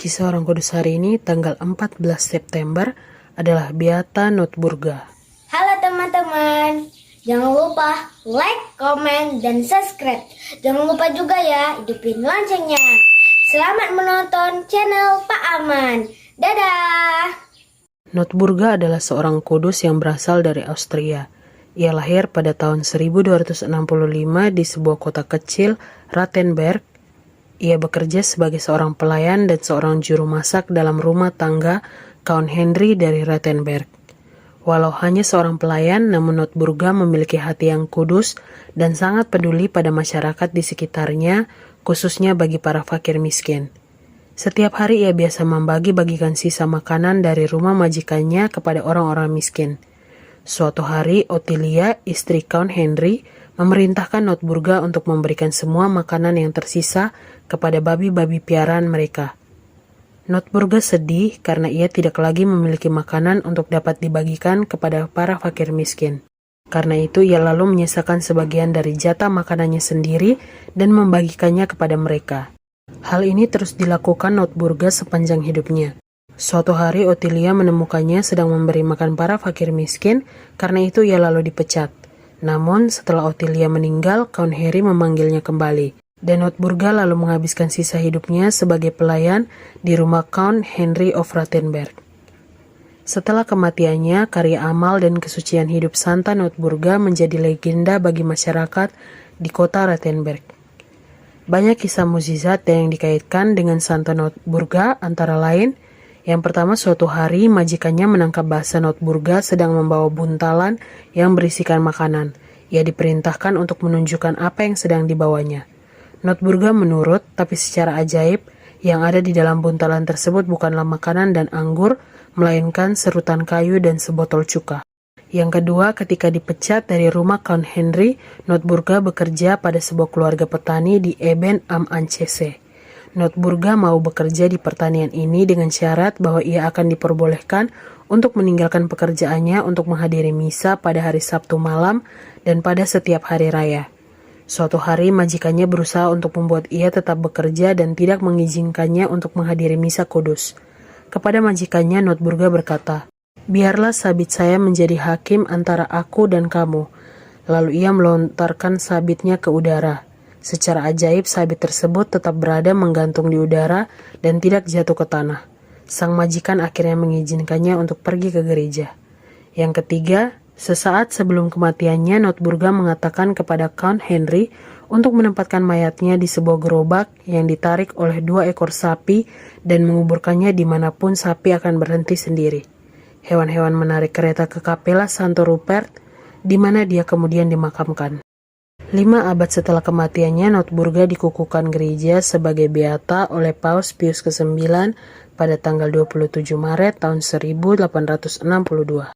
Kisah orang kudus hari ini tanggal 14 September adalah Beata Notburga. Halo teman-teman, jangan lupa like, komen, dan subscribe. Jangan lupa juga ya hidupin loncengnya. Selamat menonton channel Pak Aman. Dadah! Notburga adalah seorang kudus yang berasal dari Austria. Ia lahir pada tahun 1265 di sebuah kota kecil, Rattenberg. Ia bekerja sebagai seorang pelayan dan seorang juru masak dalam rumah tangga Count Henry dari Rattenberg. Walau hanya seorang pelayan, namun Notburga memiliki hati yang kudus dan sangat peduli pada masyarakat di sekitarnya, khususnya bagi para fakir miskin. Setiap hari ia biasa membagi-bagikan sisa makanan dari rumah majikannya kepada orang-orang miskin. Suatu hari, Ottilia, istri Count Henry, memerintahkan Notburga untuk memberikan semua makanan yang tersisa kepada babi-babi piaraan mereka. Notburga sedih karena ia tidak lagi memiliki makanan untuk dapat dibagikan kepada para fakir miskin. Karena itu ia lalu menyisakan sebagian dari jatah makanannya sendiri dan membagikannya kepada mereka. Hal ini terus dilakukan Notburga sepanjang hidupnya. Suatu hari Ottilia menemukannya sedang memberi makan para fakir miskin, karena itu ia lalu dipecat. Namun setelah Ottilia meninggal, Count Henry memanggilnya kembali. Dan Notburga lalu menghabiskan sisa hidupnya sebagai pelayan di rumah Count Henry of Rattenberg. Setelah kematiannya, karya amal dan kesucian hidup Santa Notburga menjadi legenda bagi masyarakat di kota Rattenberg. Banyak kisah mukjizat yang dikaitkan dengan Santa Notburga, antara lain, yang pertama, suatu hari majikannya menangkap bahasa Notburga sedang membawa buntalan yang berisikan makanan. Ia diperintahkan untuk menunjukkan apa yang sedang dibawanya. Notburga menurut, tapi secara ajaib, yang ada di dalam buntalan tersebut bukanlah makanan dan anggur, melainkan serutan kayu dan sebotol cuka. Yang kedua, ketika dipecat dari rumah Count Henry, Notburga bekerja pada sebuah keluarga petani di Eben am Anchese. Notburga mau bekerja di pertanian ini dengan syarat bahwa ia akan diperbolehkan untuk meninggalkan pekerjaannya untuk menghadiri misa pada hari Sabtu malam dan pada setiap hari raya. Suatu hari majikannya berusaha untuk membuat ia tetap bekerja dan tidak mengizinkannya untuk menghadiri misa kudus. Kepada majikannya Notburga berkata, "Biarlah sabit saya menjadi hakim antara aku dan kamu." Lalu ia melontarkan sabitnya ke udara. Secara ajaib, sabit tersebut tetap berada menggantung di udara dan tidak jatuh ke tanah. Sang majikan akhirnya mengizinkannya untuk pergi ke gereja. Yang ketiga, sesaat sebelum kematiannya, Notburga mengatakan kepada Count Henry untuk menempatkan mayatnya di sebuah gerobak yang ditarik oleh 2 ekor sapi dan menguburkannya dimanapun sapi akan berhenti sendiri. Hewan-hewan menarik kereta ke Kapela Santo Rupert, di mana dia kemudian dimakamkan. 5 abad setelah kematiannya, Notburga dikukuhkan gereja sebagai beata oleh Paus Pius ke-9 pada tanggal 27 Maret tahun 1862.